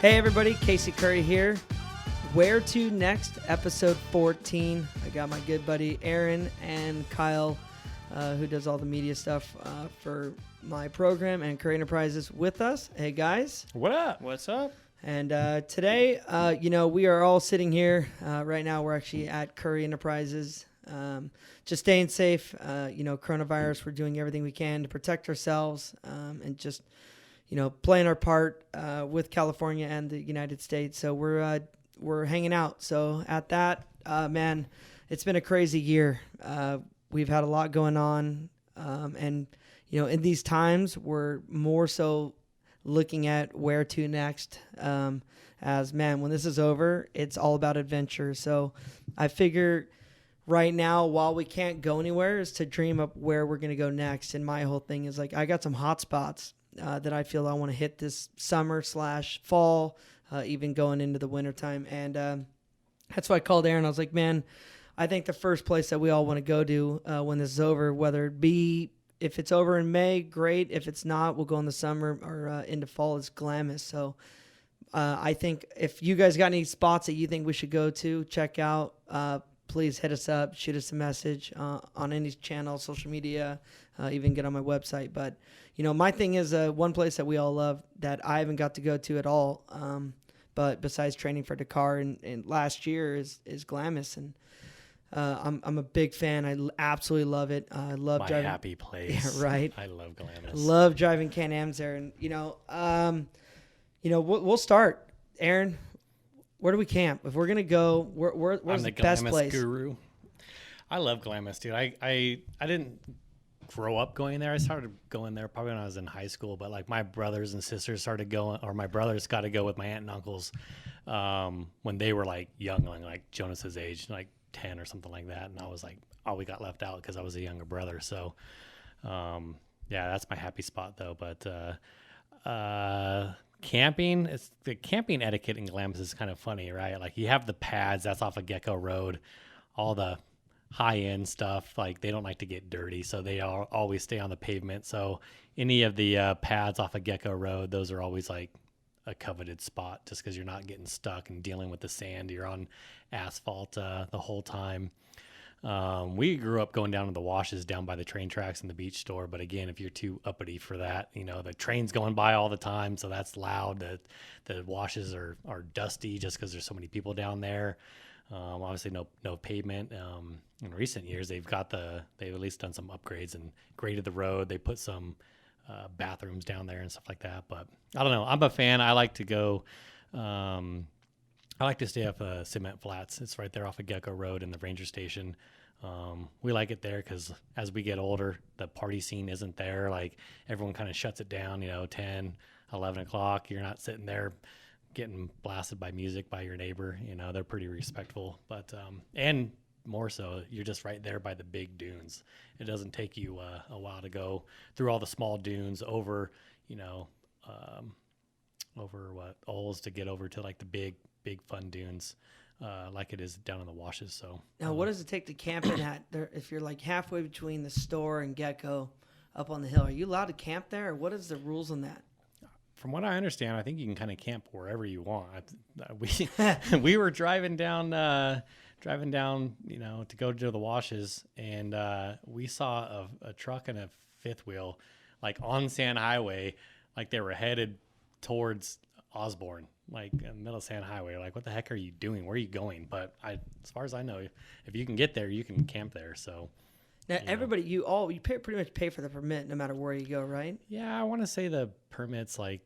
Hey everybody, Casey Currie here. Where to next? Episode 14. I got my good buddy Aaron and Kyle, who does all the media stuff for my program and Currie Enterprises with us. Hey guys. What up? What's up? And today, we are all sitting here. Right now we're actually at Currie Enterprises. Just staying safe. Coronavirus, we're doing everything we can to protect ourselves and just playing our part with California and the United States. So we're hanging out. So at that, man, it's been a crazy year. We've had a lot going on. And in these times, we're more so looking at where to next. When this is over, it's all about adventure. So I figure right now, while we can't go anywhere, is to dream up where we're going to go next. And my whole thing is I got some hot spots that I feel I want to hit this summer/fall, even going into the wintertime. And that's why I called Aaron. I was like, man, I think the first place that we all want to go to when this is over, whether it be, if it's over in May, great. If it's not, we'll go in the summer or into fall, is Glamis. So I think if you guys got any spots that you think we should go to, check out, please hit us up, shoot us a message on any channel, social media, even get on my website. But, my thing is one place that we all love that I haven't got to go to at all, but besides training for Dakar and last year is Glamis. And I'm a big fan. I absolutely love it. I love My driving. happy place. Yeah, right. I love Glamis. Love driving Can-Ams there. And, we'll start. Aaron, where do we camp? If we're going to go, where's I'm the the best Glamis place? guru. I love Glamis, dude. I didn't grow up going there. I started going there probably when I was in high school, but like my brothers and sisters started going, or my brothers got to go with my aunt and uncles when they were like young, like Jonas's age, like 10 or something like that. And I was like, we got left out because I was a younger brother. So, that's my happy spot though. But camping, it's the camping etiquette in Glamis is kind of funny, right? Like you have the pads, that's off of Gecko Road, all the high-end stuff, like they don't like to get dirty, so they always stay on the pavement. So any of the pads off of Gecko Road, those are always like a coveted spot just because you're not getting stuck and dealing with the sand. You're on asphalt the whole time. We grew up going down to the washes down by the train tracks and the beach store. But again, if you're too uppity for that, the train's going by all the time. So that's loud. The washes are dusty just because there's so many people down there. Obviously no pavement. In recent years, they've at least done some upgrades and graded the road. They put some bathrooms down there and stuff like that. But I don't know. I'm a fan. I like to go. I like to stay off Cement Flats. It's right there off of Gecko Road in the ranger station. We like it there because as we get older, the party scene isn't there. Like everyone kind of shuts it down, 10, 11 o'clock. You're not sitting there getting blasted by music by your neighbor. They're pretty respectful. But and more so, you're just right there by the big dunes. It doesn't take you a while to go through all the small dunes over, over Oles to get over to like the big fun dunes like it is down in the washes. So now, what does it take to camp in at there? If you're like halfway between the store and Gecko up on the hill, are you allowed to camp there, or what is the rules on that? From what I understand, I think you can kind of camp wherever you want. We were driving down, to go to the washes, and we saw a truck and a fifth wheel, like on Sand Highway, like they were headed towards Osborne, like in the middle of Sand Highway. Like, what the heck are you doing? Where are you going? But as far as I know, if you can get there, you can camp there. So. Now, everybody, pretty much pay for the permit no matter where you go, right? Yeah, I want to say the permit's like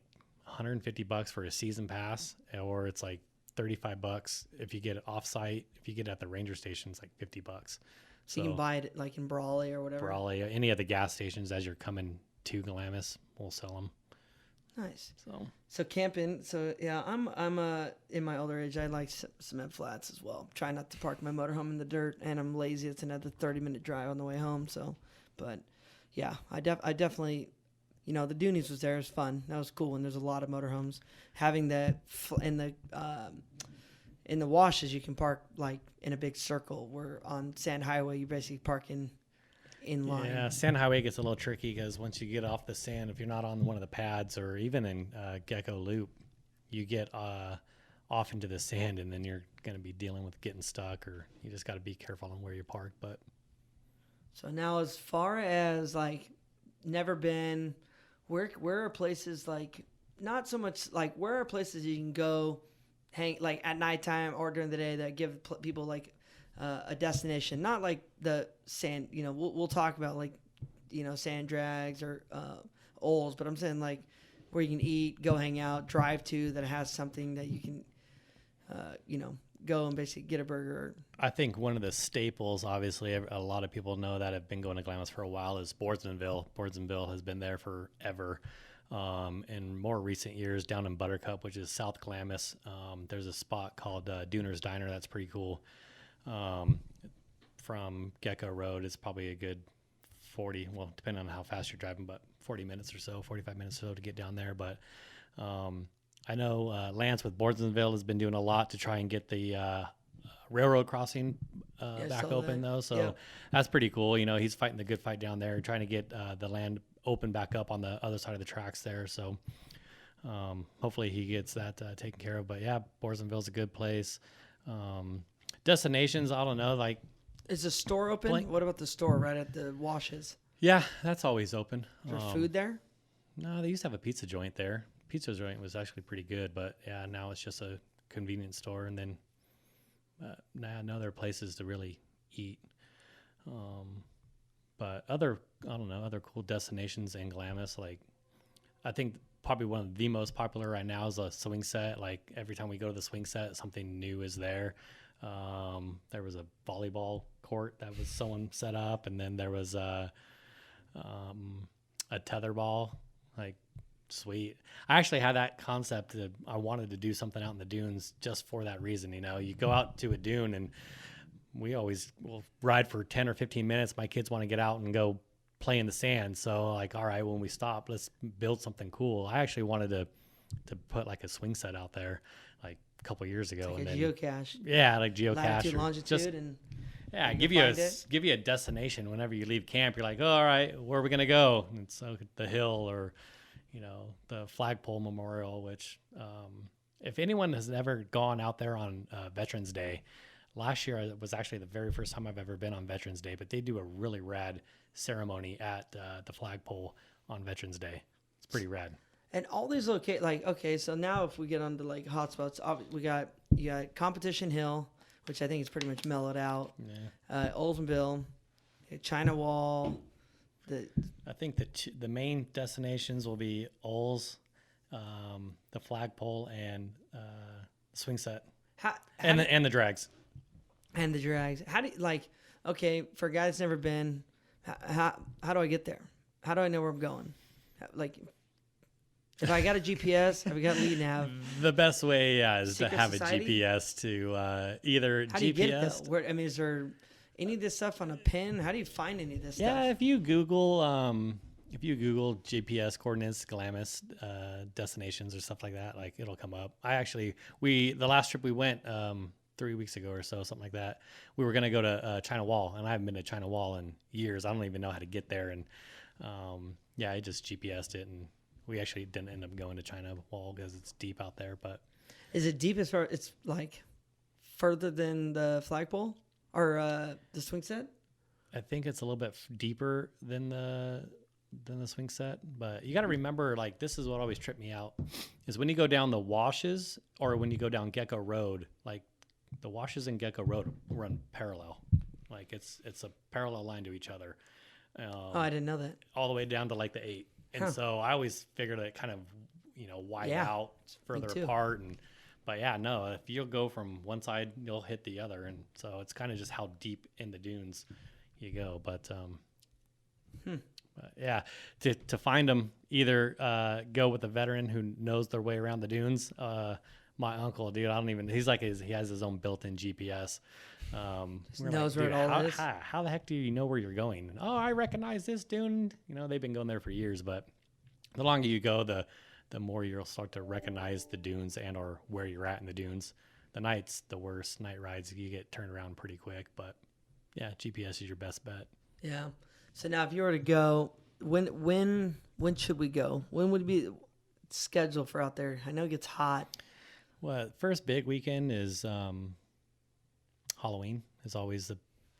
$150 for a season pass, or it's like $35 if you get it off-site. If you get it at the ranger station, it's like $50. So you can buy it like in Brawley or whatever? Brawley, any of the gas stations as you're coming to Glamis, we'll sell them. Nice. So camping. So yeah, I'm in my older age, I like Cement Flats as well. Try not to park my motorhome in the dirt, and I'm lazy. It's another 30-minute drive on the way home. So, but yeah, I definitely, the Doonies was there. It was fun. That was cool. And there's a lot of motorhomes. Having that in the washes, you can park like in a big circle. Where on Sand Highway, you basically park in line. Yeah, Sand Highway gets a little tricky because once you get off the sand, if you're not on one of the pads or even in Gecko Loop, you get off into the sand, and then you're going to be dealing with getting stuck, or you just got to be careful on where you park. But So now, as far as like never been, where are places like not so much like where are places you can go hang like at nighttime or during the day that give people like a destination, not like the sand. You know, we'll talk about like sand drags or Ols, but I'm saying like where you can eat, go hang out, drive to that has something that you can go and basically get a burger. I think one of the staples, obviously, a lot of people know that have been going to Glamis for a while, is Boardsmanville. Boardsmanville has been there forever. In more recent years, down in Buttercup, which is South Glamis, there's a spot called Duner's Diner. That's pretty cool. From Gecko Road, it's probably a good 40, well, depending on how fast you're driving, but 40 minutes or so, 45 minutes or so to get down there. But I know Lance with Boardsmanville has been doing a lot to try and get the railroad crossing back open, though. So that's pretty cool. He's fighting the good fight down there, trying to get the land open back up on the other side of the tracks there. So hopefully he gets that taken care of. But yeah, Boardsmanville's a good place. Destinations, I don't know, like. Is the store open? What about the store right at the washes? Yeah, that's always open. Is there food there? No, they used to have a pizza joint there. Pizza joint was actually pretty good, but yeah, now it's just a convenience store. And then no other places to really eat. But other cool destinations in Glamis, like I think probably one of the most popular right now is a swing set. Like every time we go to the swing set, something new is there. There was a volleyball court that was someone set up, and then there was a tetherball. Like, sweet. I actually had that concept that I wanted to do something out in the dunes just for that reason. You go out to a dune, and we always will ride for 10 or 15 minutes. My kids want to get out and go play in the sand. So like, all right, when we stop, let's build something cool. I actually wanted to put like a swing set out there like a couple years ago. Like and geocache. Yeah, like geocache. Latitude, longitude, and give you a destination whenever you leave camp. You're like, oh, all right, where are we gonna go? And so the hill or the flagpole memorial. Which if anyone has ever gone out there on Veterans Day, last year was actually the very first time I've ever been on Veterans Day. But they do a really rad ceremony at the flagpole on Veterans Day. It's pretty rad. And all these so now if we get onto like hotspots, you got Competition Hill, which I think is pretty much mellowed out. Yeah. Oldsmanville, China Wall. I think the main destinations will be Ols, the flagpole, and swing set, and the drags. And the drags. How do you, for a guy that's never been, how do I get there? How do I know where I'm going? Like, if I got a GPS, have we got lead nav? The best way is Secret to have Society? a GPS to either How GPS. do you get it though? Is there any of this stuff on a pin? How do you find any of this stuff? Yeah, if you Google GPS coordinates, Glamis destinations or stuff like that, like it'll come up. The last trip we went 3 weeks ago or so, something like that, we were gonna go to China Wall, and I haven't been to China Wall in years. I don't even know how to get there, and I just GPSed it, and we actually didn't end up going to China Wall because it's deep out there. But is it deep as far? It's like further than the flagpole or the swing set? I think it's a little bit deeper than the swing set. But you got to remember, like, this is what always tripped me out is when you go down the washes or when you go down Gecko Road, like the washes and Gecko Road run parallel. Like it's a parallel line to each other. I didn't know that. All the way down to like the 8. And so I always figured it kind of, wide out further apart. But if you'll go from one side, you'll hit the other. And so it's kind of just how deep in the dunes you go. But, to find them, either go with a veteran who knows their way around the dunes. My uncle, dude, he has his own built-in GPS. Knows where it all is. How the heck do you know where you're going? And, I recognize this dune. They've been going there for years, but the longer you go, the more you'll start to recognize the dunes and or where you're at in the dunes. The night's the worst. Night rides, you get turned around pretty quick, but yeah, GPS is your best bet. Yeah. So now if you were to go, when should we go? When would be scheduled for out there? I know it gets hot. Well, first big weekend is Halloween. Is always the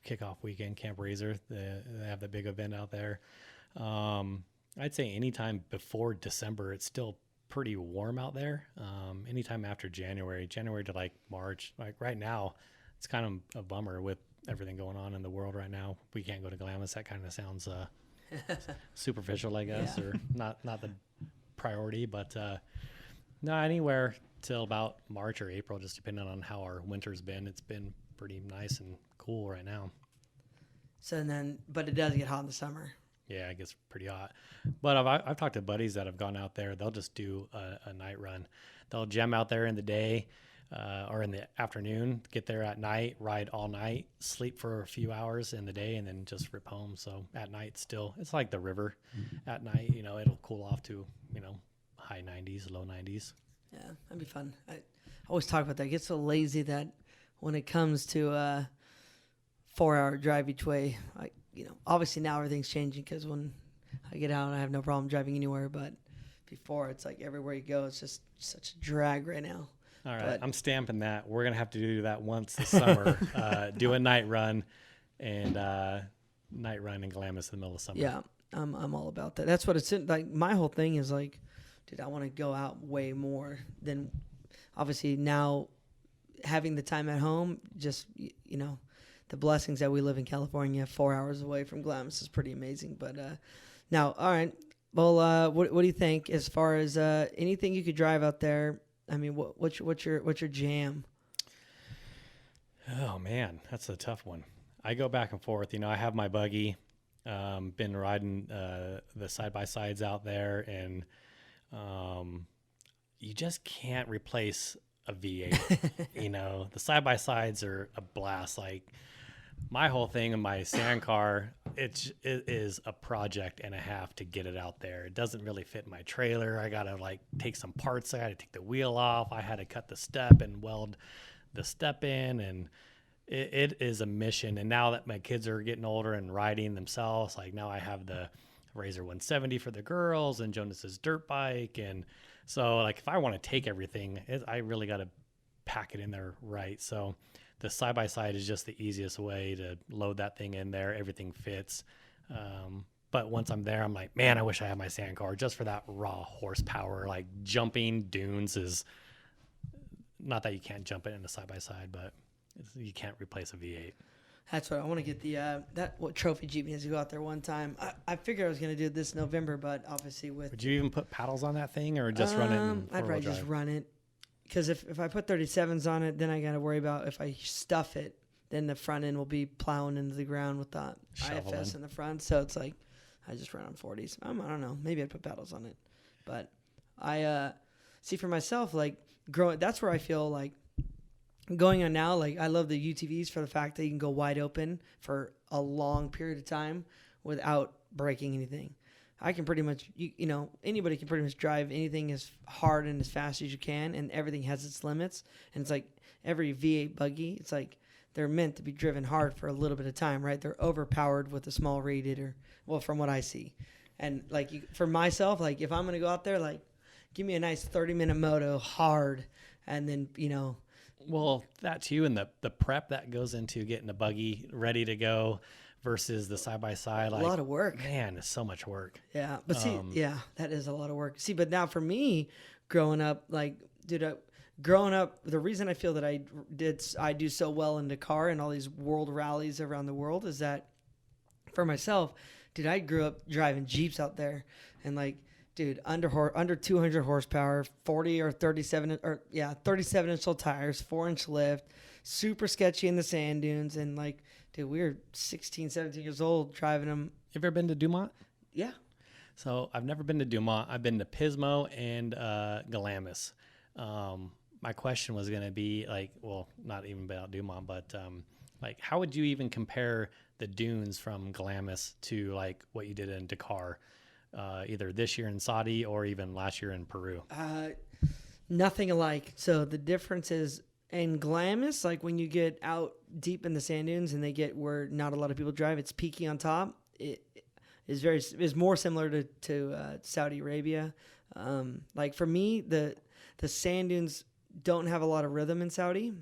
kickoff weekend. Camp Razor, they have the big event out there. I'd say anytime before December, it's still pretty warm out there. Anytime after January to like March, like right now, it's kind of a bummer with everything going on in the world right now. We can't go to Glamis. That kind of sounds superficial, I guess, or not the priority. But no, anywhere till about March or April, just depending on how our winter's been. It's been pretty nice and cool right now. So but it does get hot in the summer. Yeah, it gets pretty hot. But I've talked to buddies that have gone out there. They'll just do a night run. They'll gem out there in the day or in the afternoon, get there at night, ride all night, sleep for a few hours in the day, and then just rip home. So at night still, it's like the river. At night, it'll cool off to, high 90s, low 90s. Yeah, that'd be fun. I always talk about that. I get so lazy that when it comes to 4-hour drive each way, obviously now everything's changing because when I get out, I have no problem driving anywhere. But before, it's like everywhere you go, it's just such a drag right now. All right, I'm stamping that. We're going to have to do that once this summer. Do a night run and in Glamis in the middle of summer. Yeah, I'm all about that. That's what it's in. Like, my whole thing is like, dude, I want to go out way more than obviously now having the time at home. Just, the blessings that we live in California, 4 hours away from Glamis is pretty amazing. But now, all right. Well, what do you think as far as anything you could drive out there? I mean, what's your jam? Oh man, that's a tough one. I go back and forth. I have my buggy. Been riding the side by sides out there, and you just can't replace a V8. The side by sides are a blast. Like, my whole thing in my sand car, it is a project and a half to get it out there. It doesn't really fit my trailer. I got to take some parts. I had to take the wheel off. I had to cut the step and weld the step in. And it is a mission. And now that my kids are getting older and riding themselves, like now I have the Razor 170 for the girls and Jonas's dirt bike. And so if I want to take everything, I really got to pack it in there right. So the side-by-side is just the easiest way to load that thing in there. Everything fits. But once I'm there, I'm like, man, I wish I had my sand car just for that raw horsepower. Like, jumping dunes is not that you can't jump it in a side-by-side, but you can't replace a V8. That's what I want to get what trophy Jeep needs to go out there one time. I figured I was going to do it this November, but obviously Would you even put paddles on that thing or just run it in I'd probably just run it. Because if I put 37s on it, then I got to worry about if I stuff it, then the front end will be plowing into the ground with the IFS in the front. So it's like I just run on 40s. I don't know. Maybe I'd put paddles on it. But I see for myself, that's where I feel like going on now. Like, I love the UTVs for the fact that you can go wide open for a long period of time without breaking anything. I can pretty much, anybody can pretty much drive anything as hard and as fast as you can, and everything has its limits. And it's like every V8 buggy, it's like they're meant to be driven hard for a little bit of time, right? They're overpowered with a small radiator, from what I see. And for myself, if I'm going to go out there, give me a nice 30-minute moto hard, and then, Well, that too, and the prep that goes into getting a buggy ready to go versus the side-by-side. A lot of work. Man, it's so much work. Yeah, but that is a lot of work. See, but now for me, growing up, growing up, the reason I feel that I do so well in Dakar and all these world rallies around the world is that for myself, I grew up driving Jeeps out there, and under 200 horsepower, 40 or 37 37-inch tires, 4-inch lift, super sketchy in the sand dunes, and we were 16, 17 years old driving them. You ever been to Dumont? Yeah. So I've never been to Dumont. I've been to Pismo and Glamis. My question was going to be not even about Dumont, but how would you even compare the dunes from Glamis to what you did in Dakar, either this year in Saudi or even last year in Peru? Nothing alike. So the difference is in Glamis, when you get out deep in the sand dunes and they get where not a lot of people drive, it's peaky on top. It is more similar to Saudi Arabia. For me, the sand dunes don't have a lot of rhythm in Saudi.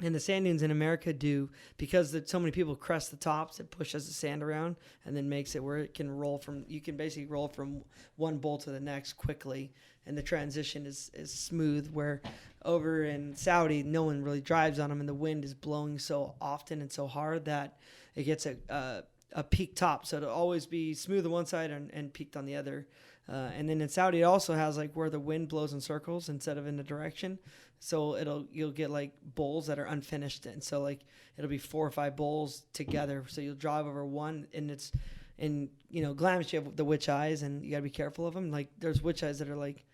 And the sand dunes in America do, because so many people crest the tops. It pushes the sand around and then makes it where it can you can basically roll from one bowl to the next quickly. And the transition is smooth, where over in Saudi, no one really drives on them, and the wind is blowing so often and so hard that it gets a peak top. So it'll always be smooth on one side and peaked on the other. And then in Saudi, it also has like where the wind blows in circles instead of in a direction. So you'll get like bowls that are unfinished. And so like it'll be 4 or 5 bowls together. So you'll drive over one, and it's in, Glamis, you have the witch eyes, and you got to be careful of them. Like there's witch eyes that are like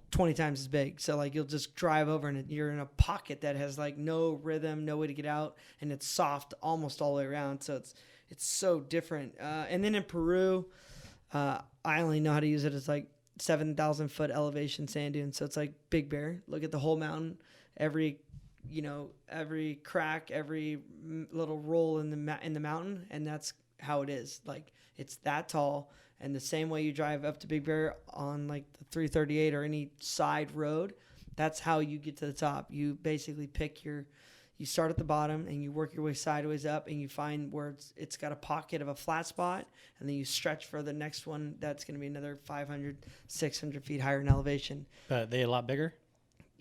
20 times as big. So like you'll just drive over and you're in a pocket that has like no rhythm, no way to get out. And it's soft almost all the way around. So it's so different. And then in Peru, I only know how to use it as like 7,000 foot elevation sand dune. So it's like Big Bear. Look at the whole mountain, every crack, every little roll in the mountain. And that's how it is. Like it's that tall. And the same way you drive up to Big Bear on like the 338 or any side road, that's how you get to the top. You basically you start at the bottom and you work your way sideways up, and you find where it's got a pocket of a flat spot, and then you stretch for the next one. That's going to be another 500, 600 feet higher in elevation. But they a lot bigger?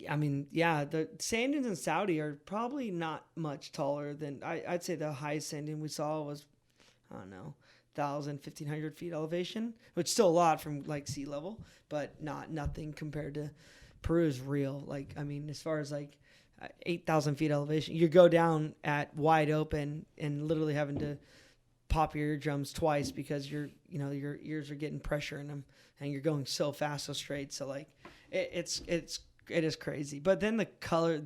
I mean, yeah, the sand dunes in Saudi are probably not much taller than, I'd say the highest sand dune we saw was, I don't know, 1,000, 1,500 feet elevation, which is still a lot from like sea level, but nothing compared to Peru's real. Like, I mean, as far as like 8,000 feet elevation, you go down at wide open and literally having to pop your eardrums twice because your ears are getting pressure in them, and you're going so fast, so straight. So like it is crazy. But then the color,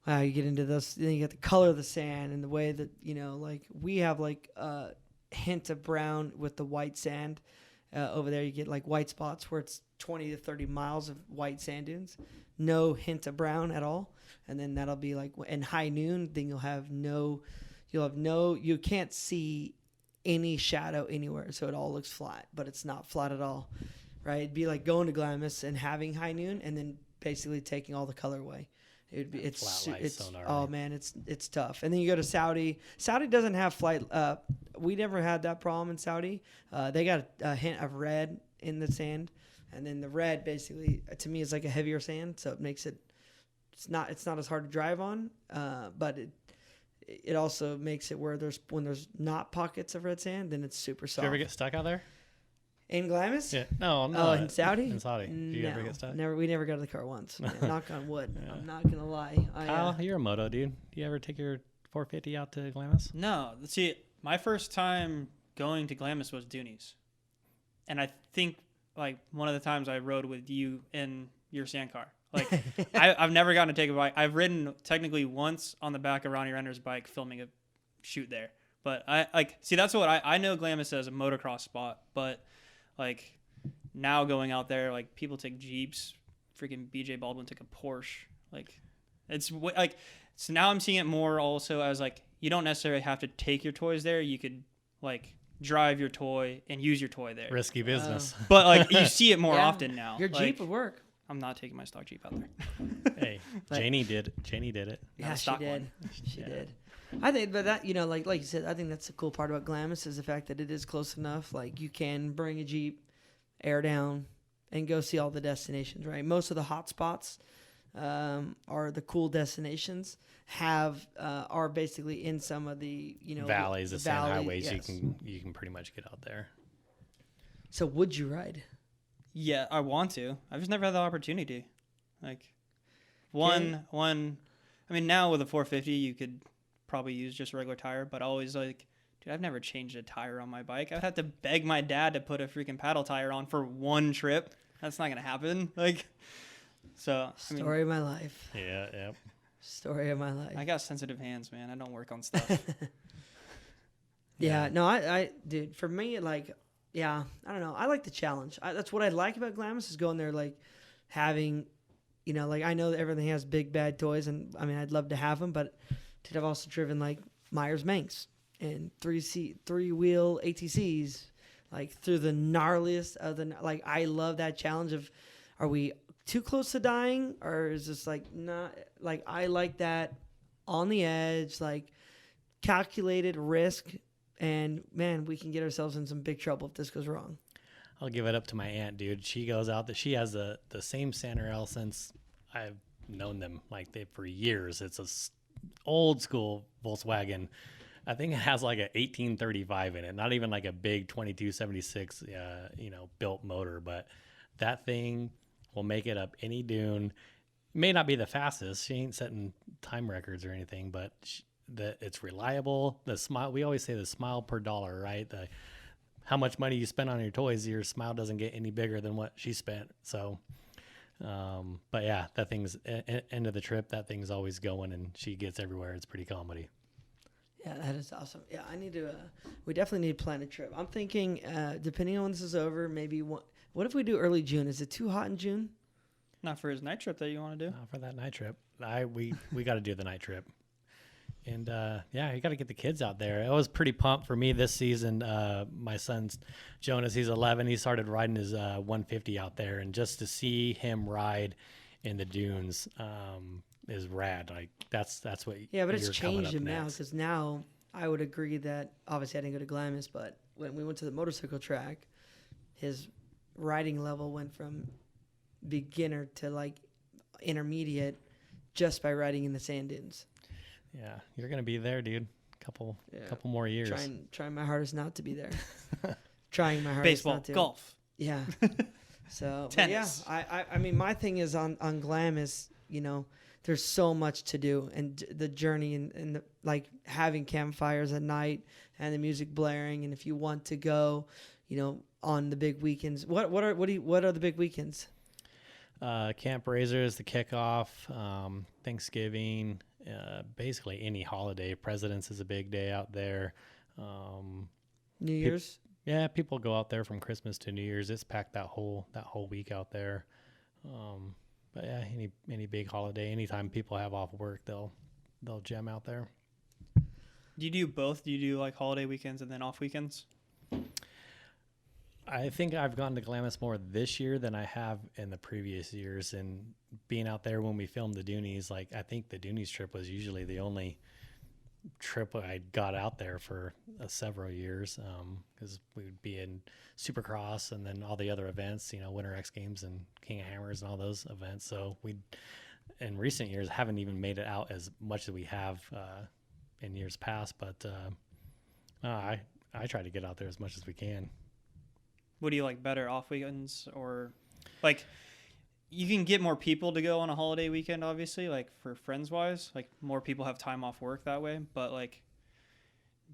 wow, you get into this, then you get the color of the sand and the way that, like we have like a hint of brown with the white sand. Over there you get like white spots where it's 20 to 30 miles of white sand dunes, no hint of brown at all. And then that'll be like in high noon, then you can't see any shadow anywhere. So it all looks flat, but it's not flat at all, right? It'd be like going to Glamis and having high noon and then basically taking all the color away. Oh man, it's tough. And then you go to Saudi. Saudi doesn't have flight. We never had that problem in Saudi. They got a hint of red in the sand, and then the red basically to me is like a heavier sand, so it makes it's not as hard to drive on. But it also makes it where when there's not pockets of red sand, then it's super soft. Did you ever get stuck out there? In Glamis? Yeah. No, Oh, in Saudi? In Saudi. Did you ever get stuck? We never got to the car once. Man, knock on wood. Yeah. I'm not gonna lie. Kyle, you're a moto dude. Do you ever take your 450 out to Glamis? No. See, my first time going to Glamis was Dunes, and I think like one of the times I rode with you in your sand car. Like I've never gotten to take a bike. I've ridden technically once on the back of Ronnie Renner's bike filming a shoot there, but that's what I know Glamis as a motocross spot, but like now going out there, like people take Jeeps, freaking BJ Baldwin took a Porsche. Like it's like, so now I'm seeing it more also as like, you don't necessarily have to take your toys there. You could like drive your toy and use your toy there. Risky business. But like you see it more often now. Your Jeep would work. I'm not taking my stock Jeep out there. Hey, Janie did it. Yeah, she did. She did. I think, but that, like you said, I think that's the cool part about Glamis is the fact that it is close enough. Like you can bring a Jeep, air down, and go see all the destinations, right? Most of the hot spots are the cool destinations are basically in some of the, valleys, the sand highways. Yes. You can pretty much get out there. So would you ride? Yeah, I want to. I've just never had the opportunity. Like I mean, now with a 450, you could probably use just a regular tire, but always like, dude, I've never changed a tire on my bike. I'd have to beg my dad to put a freaking paddle tire on for one trip. That's not gonna happen. Like, so story of my life. Yeah, yep. Story of my life. I got sensitive hands, man. I don't work on stuff. No, I dude, for me, like, yeah, I don't know. I like the challenge. That's what I like about Glamis is going there, like having, like I know that everything has big bad toys, and I mean I'd love to have them, but dude, I've also driven like Myers Manx and 3-wheel ATCs, like through the gnarliest of the, like I love that challenge of, are we too close to dying, or is this like not like I like that on the edge, like calculated risk, and man, we can get ourselves in some big trouble if this goes wrong. I'll give it up to my aunt, dude. She goes out that she has the same Sand Rail since I've known them for years. It's old school Volkswagen. I think it has like a 1835 in it, not even like a big 2276, built motor, but that thing will make it up any dune. May not be the fastest. She ain't setting time records or anything, but it's reliable. The smile, we always say the smile per dollar, right? How much money you spend on your toys, your smile doesn't get any bigger than what she spent. So, but yeah, that thing's end of the trip. That thing's always going, and she gets everywhere. It's pretty comedy. Yeah, that is awesome. Yeah, I need to. We definitely need to plan a trip. I'm thinking, depending on when this is over, maybe what if we do early June? Is it too hot in June? Not for his night trip that you want to do. Not for that night trip. We got to do the night trip. And you got to get the kids out there. It was pretty pumped for me this season. My son's Jonas, he's 11. He started riding his 150 out there, and just to see him ride in the dunes is rad. Like that's what. Yeah, but it's changed him now, because now I would agree that obviously I didn't go to Glamis, but when we went to the motorcycle track, his riding level went from beginner to like intermediate just by riding in the sand dunes. Yeah, you're gonna be there, dude. Couple more years. Trying my hardest not to be there. Trying my hardest. Baseball, not to. golf. Yeah. So tennis. But yeah, I mean, my thing is on Glamis. There's so much to do, and the journey and the, like having campfires at night and the music blaring, and if you want to go, on the big weekends. What are the big weekends? Camp Razors, the kickoff, Thanksgiving, basically any holiday. Presidents is a big day out there. New Year's. Yeah, people go out there from Christmas to New Year's. It's packed that whole week out there. But yeah, any big holiday, anytime people have off work, they'll jam out there. Do you do both? Do you do like holiday weekends and then off weekends? I think I've gone to Glamis more this year than I have in the previous years. And being out there when we filmed the Doonies, like I think the Doonies trip was usually the only trip I got out there for several years, because we would be in Supercross and then all the other events, Winter X Games and King of Hammers and all those events. So we, in recent years, haven't even made it out as much as we have in years past. But I try to get out there as much as we can. What do you like better, off weekends or like you can get more people to go on a holiday weekend, obviously, like for friends wise, like more people have time off work that way. But like,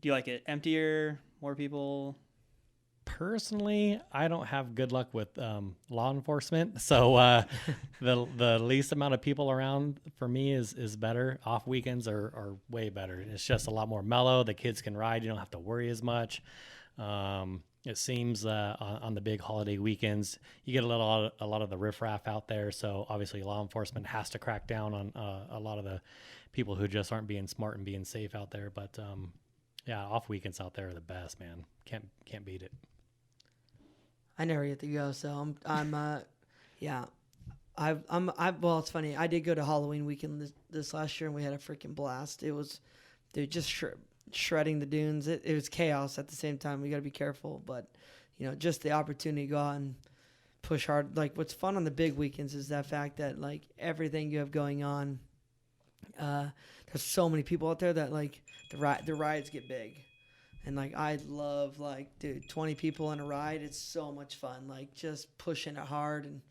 do you like it emptier, more people? Personally, I don't have good luck with law enforcement. So the least amount of people around for me is better. Off weekends are way better. It's just a lot more mellow. The kids can ride. You don't have to worry as much. It seems on the big holiday weekends, you get a lot of the riffraff out there. So obviously law enforcement has to crack down on a lot of the people who just aren't being smart and being safe out there. But off weekends out there are the best, man. Can't beat it. I never get to go, so well, it's funny. I did go to Halloween weekend this last year, and we had a freaking blast. It was, dude, just shredding the dunes. It was chaos at the same time. We got to be careful, but just the opportunity to go out and push hard. Like what's fun on the big weekends is that fact that like everything you have going on, there's so many people out there that like the rides get big, and like I love like, dude, 20 people in a ride. It's so much fun. Like just pushing it hard. And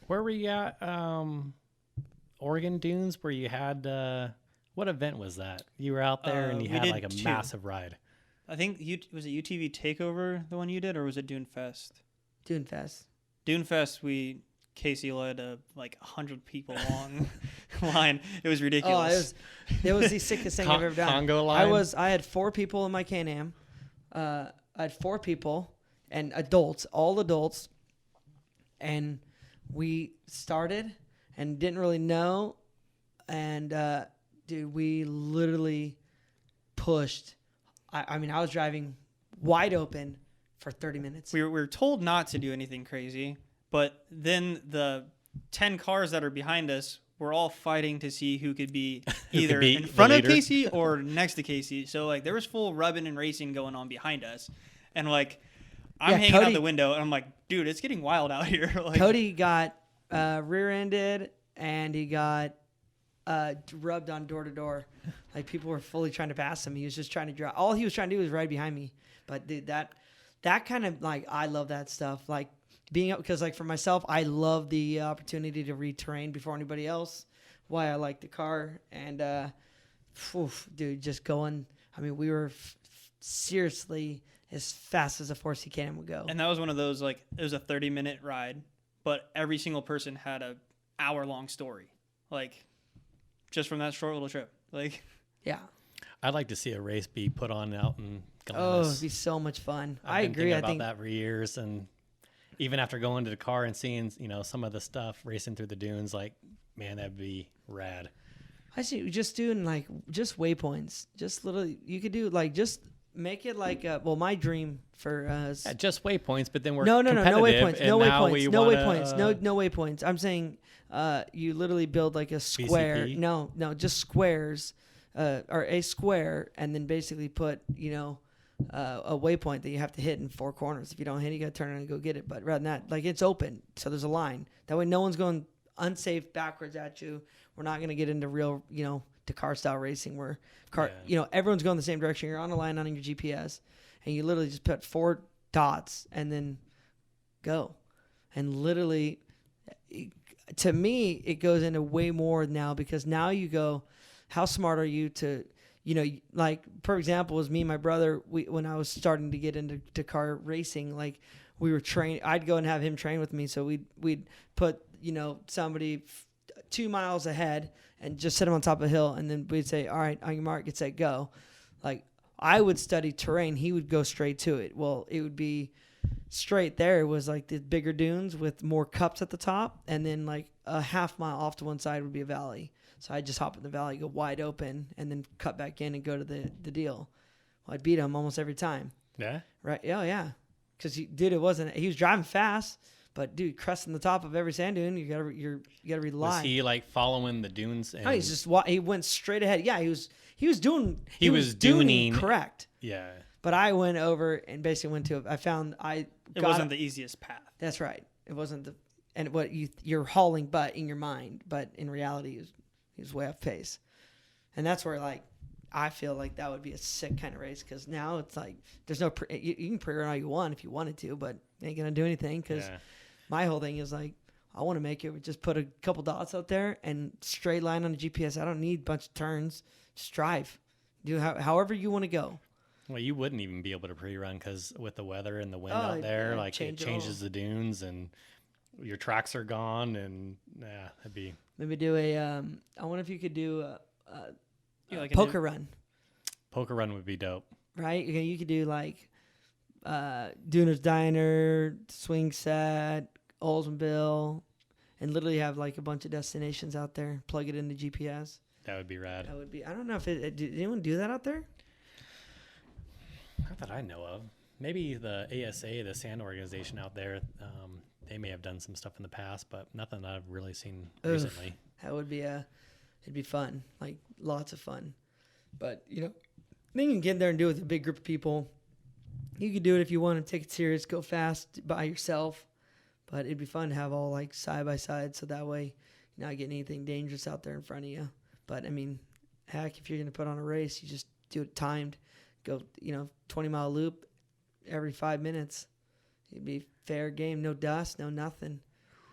where were you at? Oregon Dunes, where you had. What event was that? You were out there and you had like a massive ride. I think was it UTV Takeover, the one you did, or was it Dune Fest? Dune Fest. Dune Fest, Casey led a like 100 people long line. It was ridiculous. Oh, it was the sickest thing I've ever done. Congo line. I had 4 people in my Can-Am. I had 4 people and all adults, and we started and didn't really know, and dude, we literally pushed. I mean, I was driving wide open for 30 minutes. We were told not to do anything crazy, but then the 10 cars that are behind us, we're all fighting to see who could be either be in the front of leader. Casey or next to Casey. So like there was full rubbing and racing going on behind us, and like I'm Yeah, hanging Cody- out the window and I'm like, dude, it's getting wild out here. Like, Cody got rear-ended and he got rubbed on door to door. Like people were fully trying to pass him. He was just trying to drive. All he was trying to do was ride behind me. But dude, that kind of like I love that stuff. Like being up because like for myself, I love the opportunity to read terrain before anybody else. Why I like the car and dude, just going. I mean, we were seriously as fast as a 4C cannon would go. and that was one of those, like, it was a 30-minute ride, but every single person had a hour-long story, like, just from that short little trip. Like, Yeah. I'd like to see a race be put on out in Glamis. Oh, it'd be so much fun. I've I been agree. thinking I about think that for years, and even after going to the car and seeing, you know, some of the stuff racing through the dunes, like, man, that'd be rad. I see just doing like just waypoints. Just literally, you could do like just make it like my dream for Yeah, just waypoints, but then we're no competitive, waypoints, and no now waypoints, we no wanna, waypoints, no waypoints. I'm saying you literally build like a square. BCP? No, just squares, or a square, and then basically put a waypoint that you have to hit in 4 corners. If you don't hit it, you got to turn around and go get it. But rather than that, like it's open, so there's a line. That way, no one's going unsafe backwards at you. We're not going to get into real, to car style racing where everyone's going the same direction. You're on a line on your GPS, and you literally just put 4 dots and then go. And literally, to me, it goes into way more now because now you go, how smart are you to, like, for example, was me and my brother, when I was starting to get into car racing, like we were trained, I'd go and have him train with me. So we'd put, somebody 2 miles ahead and just sit him on top of a hill. And then we'd say, all right, on your mark, get set, go. Like I would study terrain. He would go straight to it. Well, it would be straight there. It was like the bigger dunes with more cups at the top. And then like a half mile off to one side would be a valley. So I'd just hop in the valley, go wide open, and then cut back in and go to the deal. Well, I'd beat him almost every time. Yeah. Right? Oh, yeah. Because he was driving fast, but dude, cresting the top of every sand dune, you gotta rely. Was he like following the dunes? And No, he's just he went straight ahead. Yeah, he was doing duning. correct. Yeah. But I went over and basically went to it wasn't the easiest path. That's right. It wasn't what you're hauling butt in your mind, but in reality he was way off pace. And that's where like I feel like that would be a sick kind of race because now it's like there's no you can pre-run all you want if you wanted to, but you ain't gonna do anything because my whole thing is like I want to make it just put a couple dots out there and straight line on the GPS. I don't need a bunch of turns. Just drive. Do however you want to go. Well, you wouldn't even be able to pre-run because with the weather and the wind out there, yeah, like it changes the dunes and your tracks are gone, and that'd be. Maybe do I wonder if you could do a Like poker run. Poker run would be dope. Right? You could do like Dooner's Diner, Swing Set, Oldsmobile, and literally have like a bunch of destinations out there. Plug it into GPS. That would be rad. That would be. I don't know if did anyone do that out there? Not that I know of. Maybe the ASA, the sand organization out there, they may have done some stuff in the past, but nothing that I've really seen recently. That would be it'd be fun, like lots of fun. But then you can get there and do it with a big group of people. You could do it if you want to take it serious, go fast by yourself. But it'd be fun to have all like side by side, so that way you're not getting anything dangerous out there in front of you. But I mean, heck, if you're gonna put on a race, you just do it timed. Go 20-mile loop every 5 minutes. It'd be fair game, no dust, no nothing.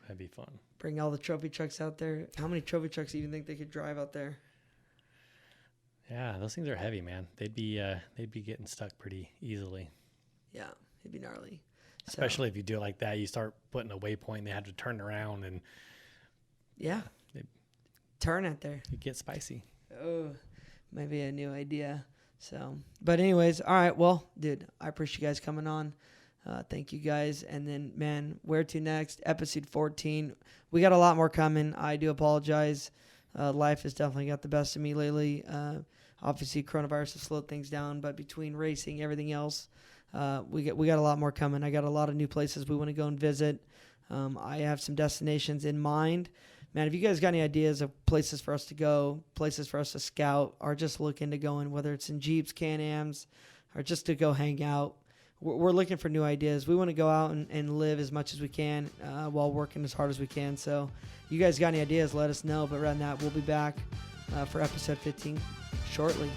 That'd be fun. Bring all the trophy trucks out there. How many trophy trucks do you think they could drive out there? Yeah, those things are heavy, man. They'd be getting stuck pretty easily. Yeah, it'd be gnarly. Especially if you do it like that, you start putting a waypoint, they have to turn around and turn out there. it gets spicy. Oh, maybe a new idea. So, but anyways, all right. Well, dude, I appreciate you guys coming on. Thank you guys. And then, man, where to next? Episode 14. We got a lot more coming. I do apologize. Life has definitely got the best of me lately. Obviously, coronavirus has slowed things down, but between racing, everything else, we got a lot more coming. I got a lot of new places we want to go and visit. I have some destinations in mind. Man, if you guys got any ideas of places for us to go, places for us to scout, or just looking to go in, whether it's in Jeeps, Can-Ams, or just to go hang out, we're looking for new ideas. We want to go out and live as much as we can while working as hard as we can. So you guys got any ideas, let us know. But right now, we'll be back for episode 15 shortly.